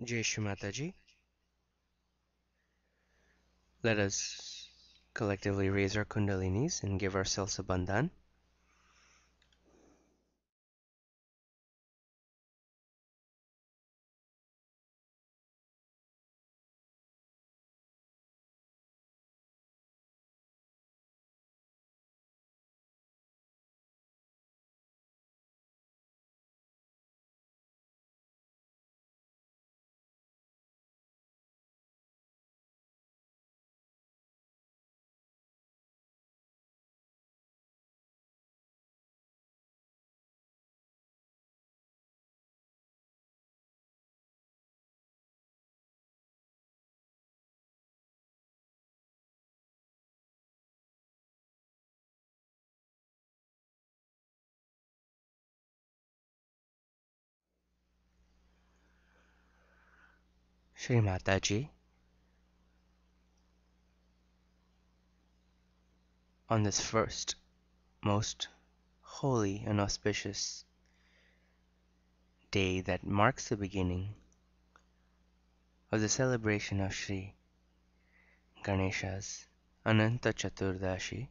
Jai Shri Mataji. Let us collectively raise our kundalinis and give ourselves a bandhan. Shri Mataji, on this first, most holy and auspicious day that marks the beginning of the celebration of Shri Ganesha's Anant Chaturdashi,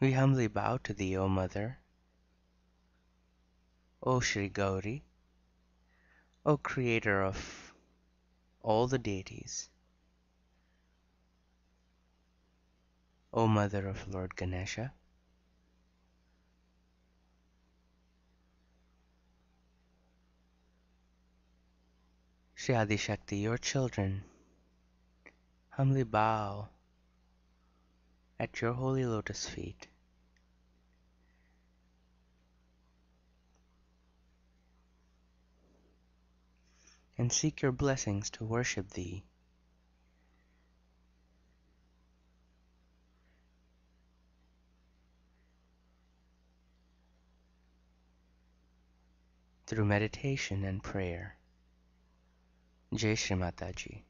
we humbly bow to thee, O Mother, O Shri Gauri, O Creator of all the deities, O Mother of Lord Ganesha, Shri Adi Shakti, your children humbly bow at your holy lotus feet and seek your blessings to worship thee through meditation and prayer. Jai Shri Mataji.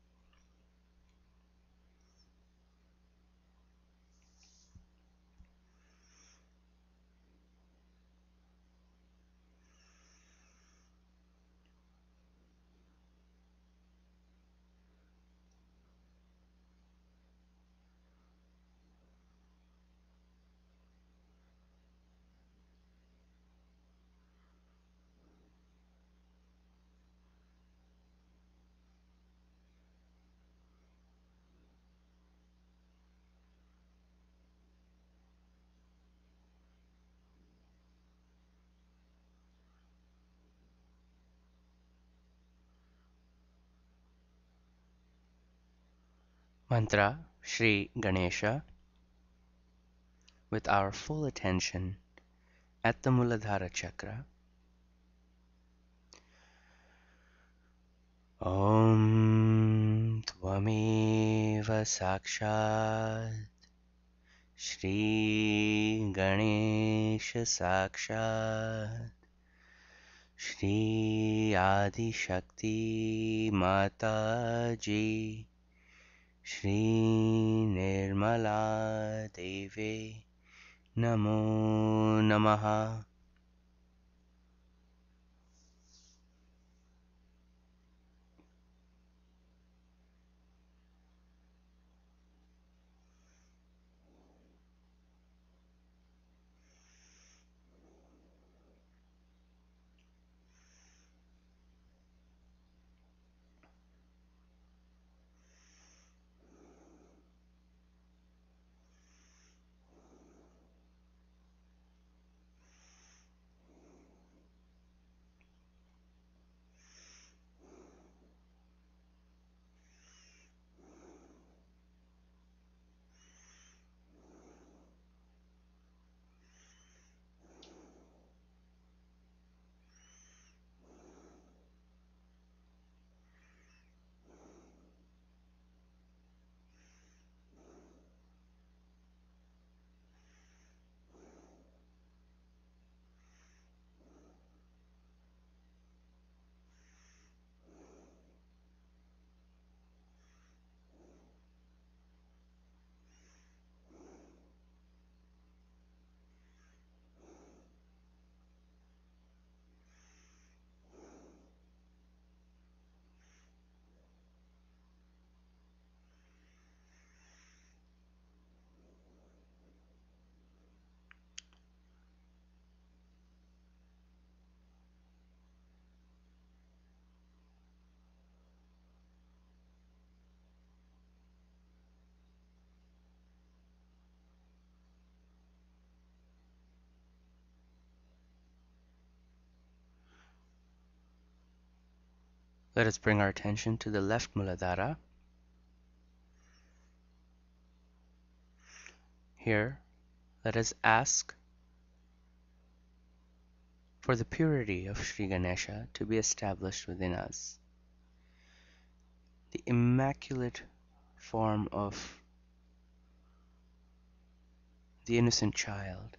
Mantra Shri Ganesha with our full attention at the Muladhara Chakra. Om Tvameva Sakshat Shri Ganesha Sakshat Shri Adi Shakti Mataji Shri Nirmala Devi Namo Namaha. Let us bring our attention to the left Muladhara. Here, let us ask for the purity of Sri Ganesha to be established within us. The immaculate form of the innocent child.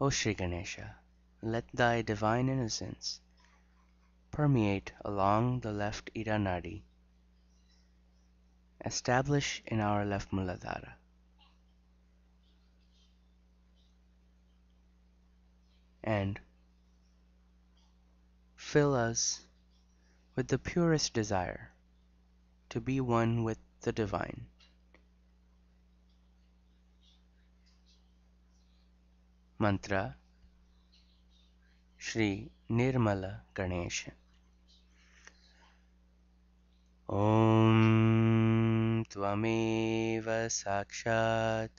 O Sri Ganesha, let thy divine innocence permeate along the left Ida Nadi, establish in our left Muladhara, and fill us with the purest desire to be one with the divine. Mantra Shri Nirmala Ganesha. Om Tvameva Sakshat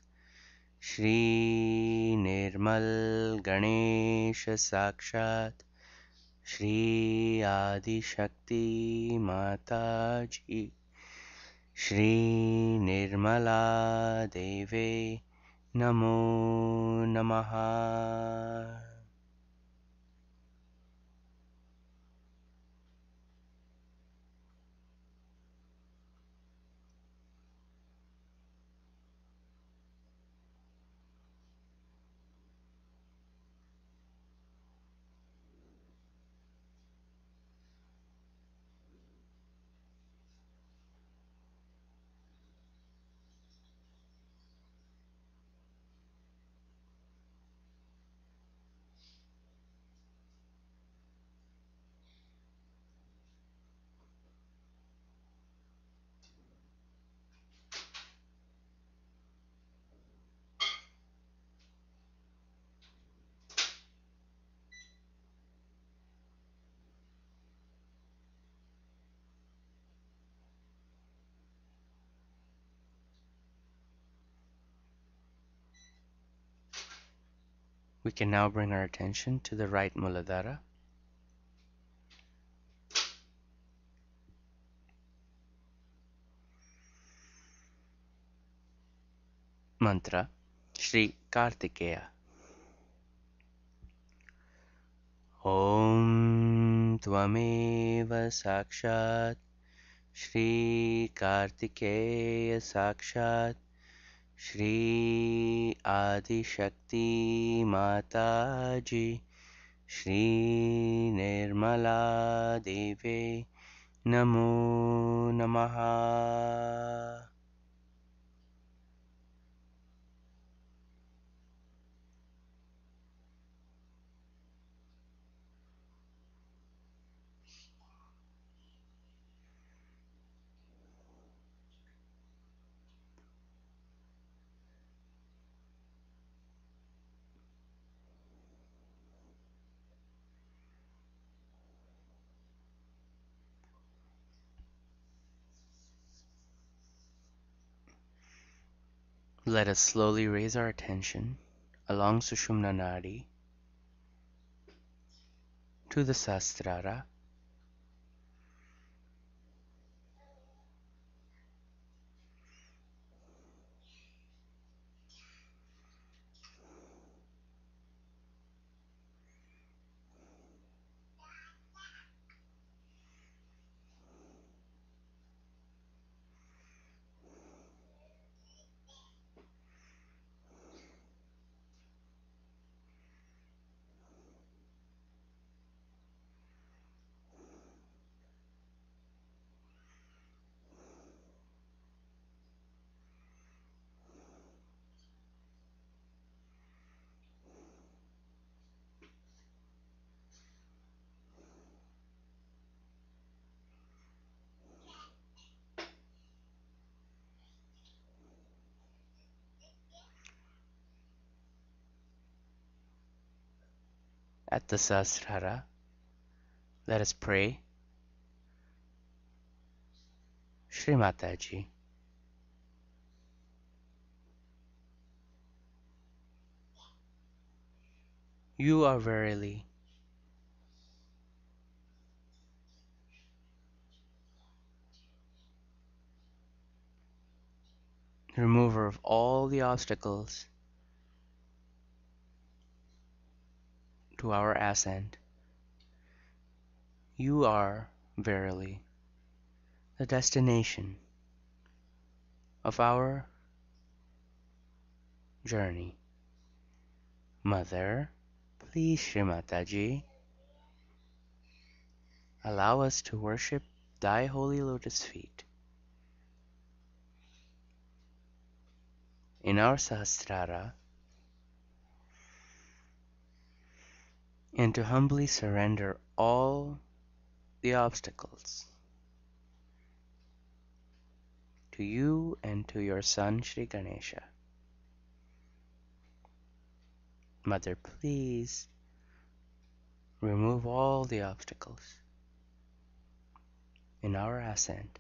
Shri Nirmal Ganesha Sakshat Shri Adi Shakti Mata Ji Shri Nirmala Deve Namo Namaha. We can now bring our attention to the right Muladhara. Mantra Shri Kartikeya. Om Tvameva Sakshat Shri Kartikeya Sakshat Shri Adi Shakti Mata Ji Shri Nirmala Deve Namo Namaha. Let us slowly raise our attention along Sushumna Nadi to the Sahasrara. At the Sahasrara, let us pray Shri Mataji. You are verily remover of all the obstacles to our ascent, you are, verily, the destination of our journey. Mother, please, Shri Mataji, allow us to worship thy holy lotus feet in our Sahasrara and to humbly surrender all the obstacles to you and to your son Shri Ganesha. Mother, please remove all the obstacles in our ascent.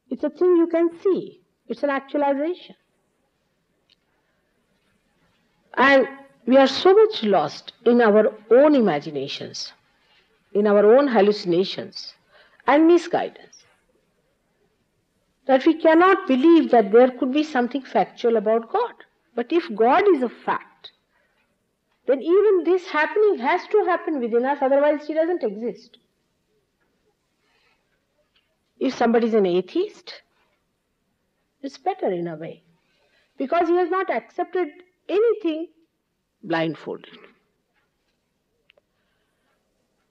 It's a thing you can see. It's an actualization. And we are so much lost in our own imaginations, in our own hallucinations and misguidance, that we cannot believe that there could be something factual about God. But if God is a fact, then even this happening has to happen within us, otherwise He doesn't exist. If somebody is an atheist, it's better in a way, because he has not accepted anything blindfolded.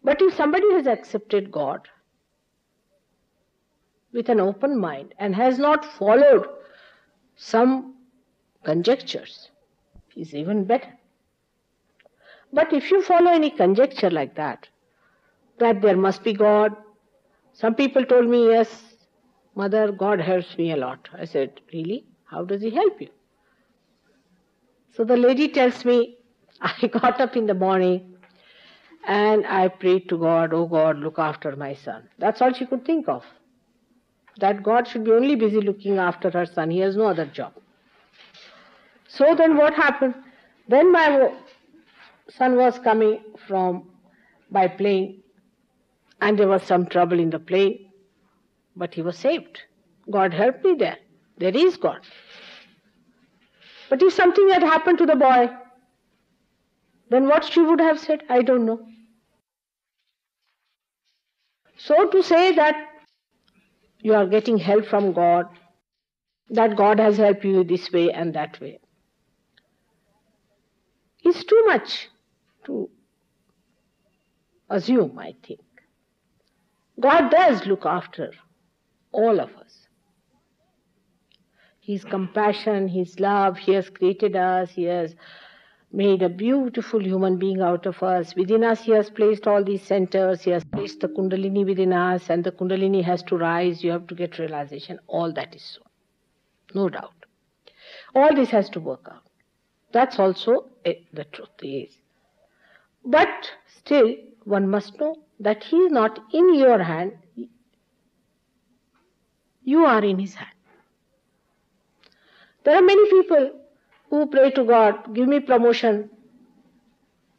But if somebody has accepted God with an open mind and has not followed some conjectures is even better. But if you follow any conjecture like that there must be God. Some people told me, yes, Mother, God helps me a lot. I said, really? How does He help you? So the lady tells me, I got up in the morning and I prayed to God, oh God, look after my son. That's all she could think of. That God should be only busy looking after her son. He has no other job. So then what happened? Then my son was coming by plane and there was some trouble in the plane, but he was saved. God helped me there. There is God. But if something had happened to the boy, then what she would have said, I don't know. So to say that you are getting help from God, that God has helped you this way and that way, is too much to assume, I think. God does look after all of us. His compassion, His love, He has created us, He has made a beautiful human being out of us. Within us, He has placed all these centers. He has placed the Kundalini within us, and the Kundalini has to rise. You have to get realization. All that is so. No doubt. All this has to work out. That's also the truth is. But still, one must know that He is not in your hand. You are in His hand. There are many people who pray to God, give me promotion.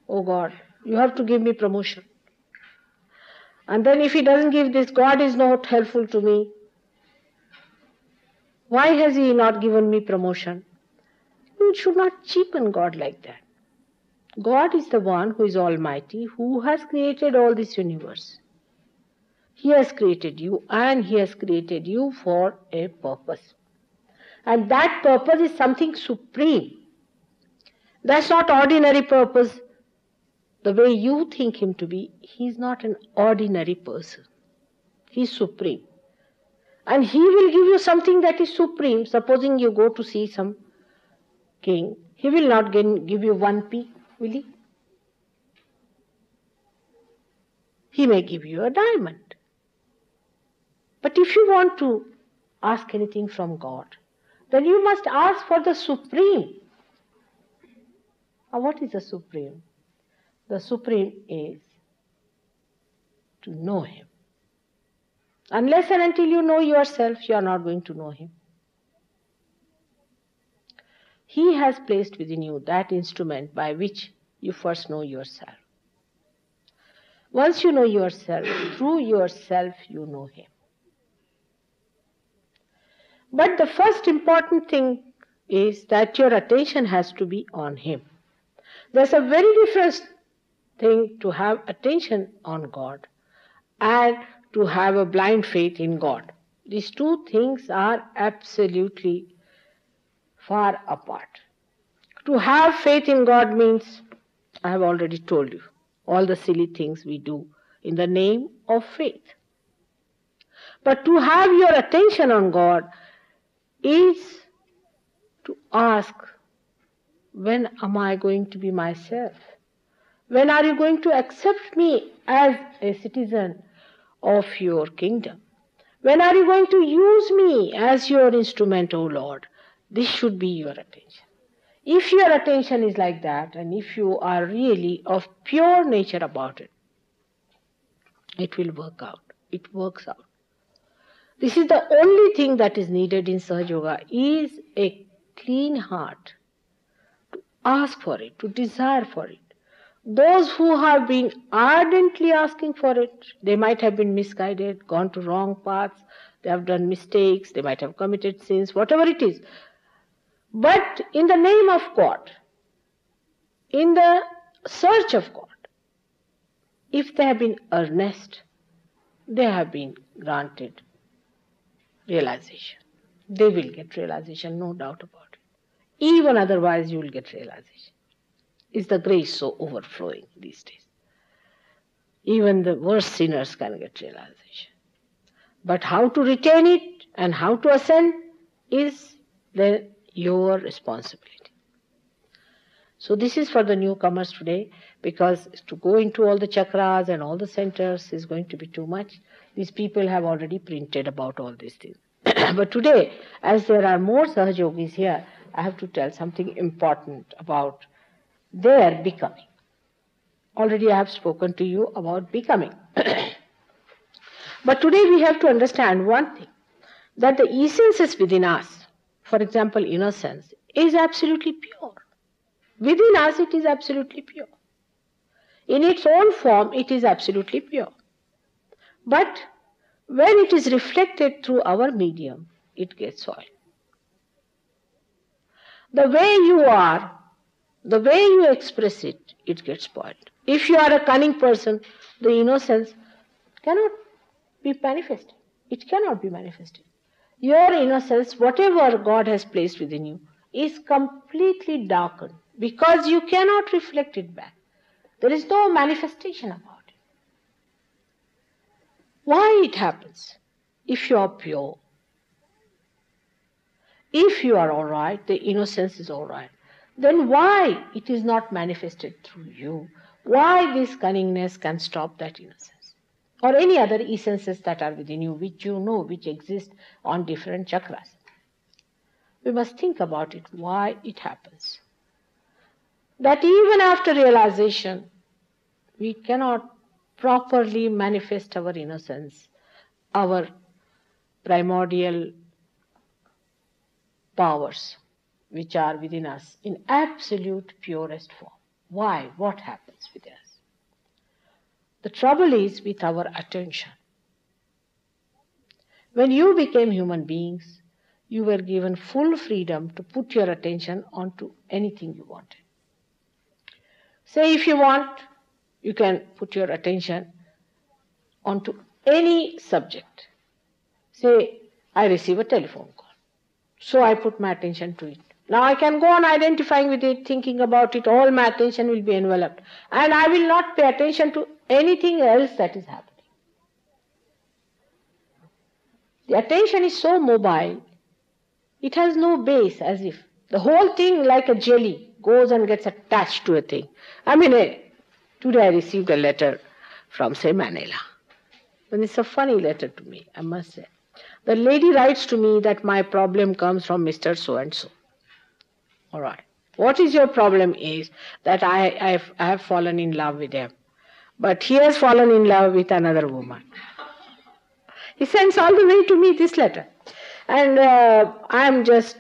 Oh God, you have to give me promotion. And then if He doesn't give this, God is not helpful to me. Why has He not given me promotion? You should not cheapen God like that. God is the one who is almighty, who has created all this universe. He has created you, and He has created you for a purpose. And that purpose is something supreme. That's not ordinary purpose. The way you think Him to be, He is not an ordinary person. He is supreme. And He will give you something that is supreme. Supposing you go to see some king, He will not give you 1 peak, will He? He may give you a diamond. But if you want to ask anything from God, then you must ask for the supreme. Now, what is the supreme? The supreme is to know Him. Unless and until you know yourself, you are not going to know Him. He has placed within you that instrument by which you first know yourself. Once you know yourself, through yourself you know Him. But the first important thing is that your attention has to be on Him. There's a very different thing to have attention on God and to have a blind faith in God. These two things are absolutely far apart. To have faith in God means, I have already told you, all the silly things we do in the name of faith. But to have your attention on God is to ask, when am I going to be myself? When are you going to accept me as a citizen of your kingdom? When are you going to use me as your instrument, O Lord? This should be your attention. If your attention is like that, and if you are really of pure nature about it, it will work out. It works out. This is the only thing that is needed in Sahaja Yoga, is a clean heart. To ask for it, to desire for it. Those who have been ardently asking for it, they might have been misguided, gone to wrong paths, they have done mistakes, they might have committed sins, whatever it is. But in the name of God, in the search of God, if they have been earnest, they have been granted realization. They will get realization, no doubt about it. Even otherwise, you will get realization. Is the grace so overflowing these days? Even the worst sinners can get realization. But how to retain it and how to ascend is then your responsibility. So this is for the newcomers today, because to go into all the chakras and all the centers is going to be too much. These people have already printed about all these things. But today, as there are more Sahajogis here, I have to tell something important about their becoming. Already I have spoken to you about becoming. But today we have to understand one thing, that the essence is within us. For example, innocence is absolutely pure. Within us it is absolutely pure. In its own form it is absolutely pure. But when it is reflected through our medium, it gets soiled. The way you are, the way you express it, it gets spoiled. If you are a cunning person, the innocence cannot be manifested. It cannot be manifested. Your innocence, whatever God has placed within you, is completely darkened because you cannot reflect it back. There is no manifestation about it. Why it happens? If you are pure, if you are all right, the innocence is all right, then why it is not manifested through you? Why this cunningness can stop that innocence? Or any other essences that are within you, which you know, which exist on different chakras. We must think about it, why it happens. That even after realization, we cannot properly manifest our innocence, our primordial powers which are within us in absolute purest form. Why? What happens with us? The trouble is with our attention. When you became human beings, you were given full freedom to put your attention onto anything you wanted. Say if you want, you can put your attention onto any subject. Say, I receive a telephone call. So I put my attention to it. Now I can go on identifying with it, thinking about it, all my attention will be enveloped. And I will not pay attention to anything else that is happening. The attention is so mobile, it has no base, as if the whole thing, like a jelly, goes and gets attached to a thing. Today I received a letter from, say, Manila. And it's a funny letter to me, I must say. The lady writes to me that my problem comes from Mr. So-and-so. All right. What is your problem is that I have fallen in love with him. But he has fallen in love with another woman. He sends all the way to me this letter. And I am just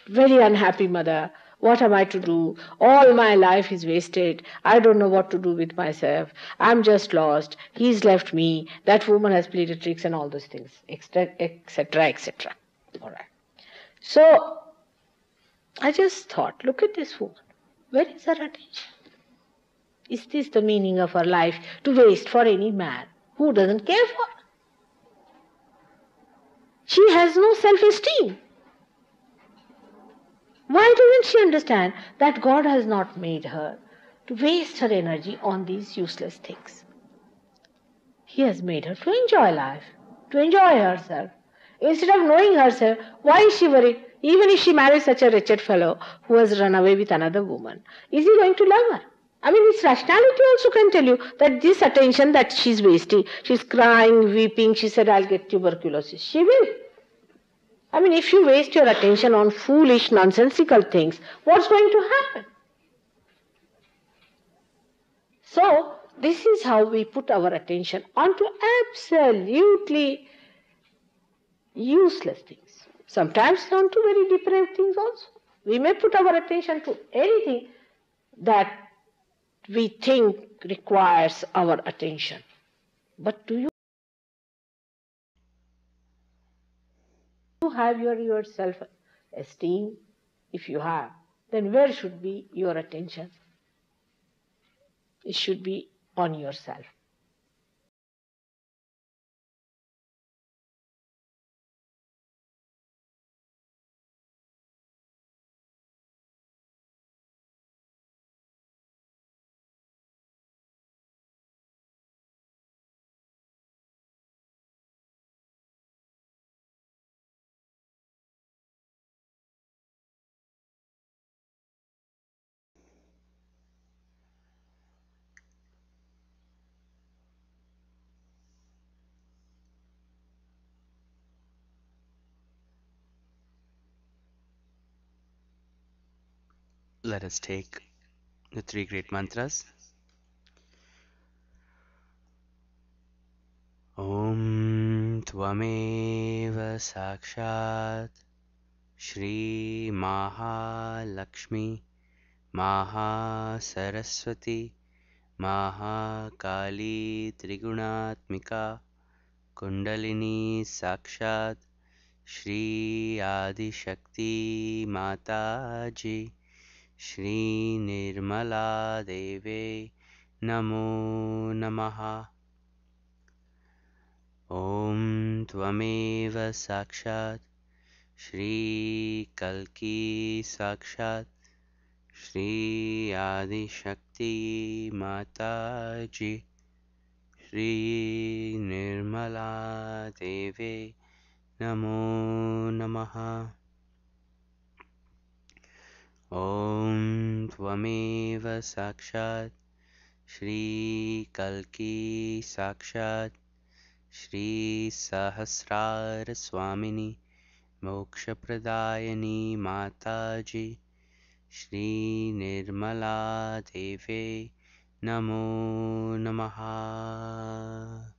very unhappy, mother. What am I to do? All my life is wasted. I don't know what to do with myself. I'm just lost. He's left me. That woman has played tricks and all those things, etc., etc. All right. So I just thought, look at this woman. Where is her attention? Is this the meaning of her life, to waste for any man who doesn't care for her? She has no self-esteem. Why doesn't she understand that God has not made her to waste her energy on these useless things? He has made her to enjoy life, to enjoy herself. Instead of knowing herself, why is she worried? Even if she marries such a wretched fellow who has run away with another woman, is he going to love her? Its rationality also can tell you that this attention that she's wasting, she's crying, weeping, she said, I'll get tuberculosis. She will. If you waste your attention on foolish, nonsensical things, what's going to happen? So, this is how we put our attention onto absolutely useless things. Sometimes onto very depraved things also. We may put our attention to anything that we think requires our attention. But do you have your self-esteem? If you have, then where should be your attention? It should be on yourself. Let us take the three great mantras. Om Tvameva Sakshat Shri Mahalakshmi Mahasaraswati Mahakali Trigunatmika Kundalini Sakshat Shri Adi Shakti Mataji Shri Nirmala Deve Namo Namaha. Om Tvameva Sakshat Shri Kalki Sakshat Shri Adi Shakti Mataji Shri Nirmala Deve Namo Namaha. Om Tvameva Sakshat Shri Kalki Sakshat Shri Sahasrar Swamini Moksha Pradayani Mataji Shri Nirmala Deve Namo Namaha.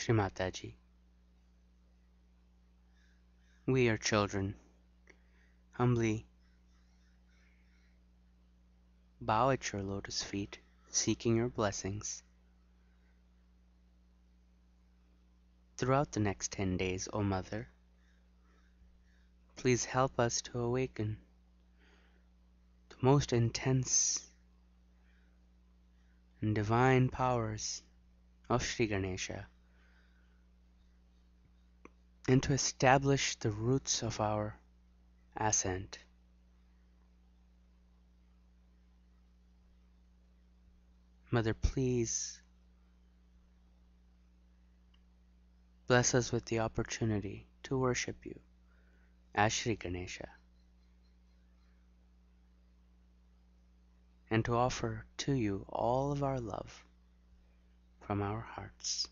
Shri Mataji, we are children, humbly bow at your lotus feet, seeking your blessings. Throughout the next 10 days, O Mother, please help us to awaken the most intense and divine powers of Sri Ganesha and to establish the roots of our ascent. Mother, please bless us with the opportunity to worship you as Sri Ganesha and to offer to you all of our love from our hearts.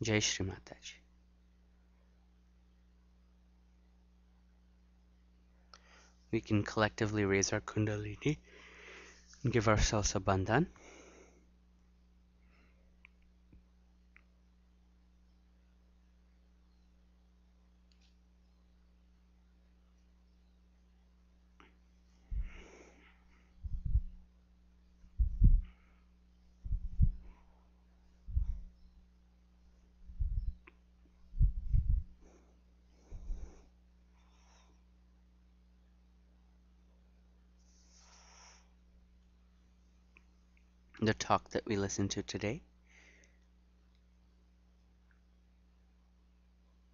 Jai Shri Mataji. we can collectively raise our Kundalini and give ourselves a bandhan. The talk that we listened to today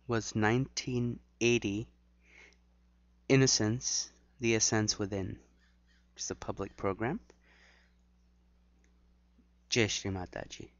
was 1980 Innocence, the Essence Within. It's a public program. Jai Shri Mataji.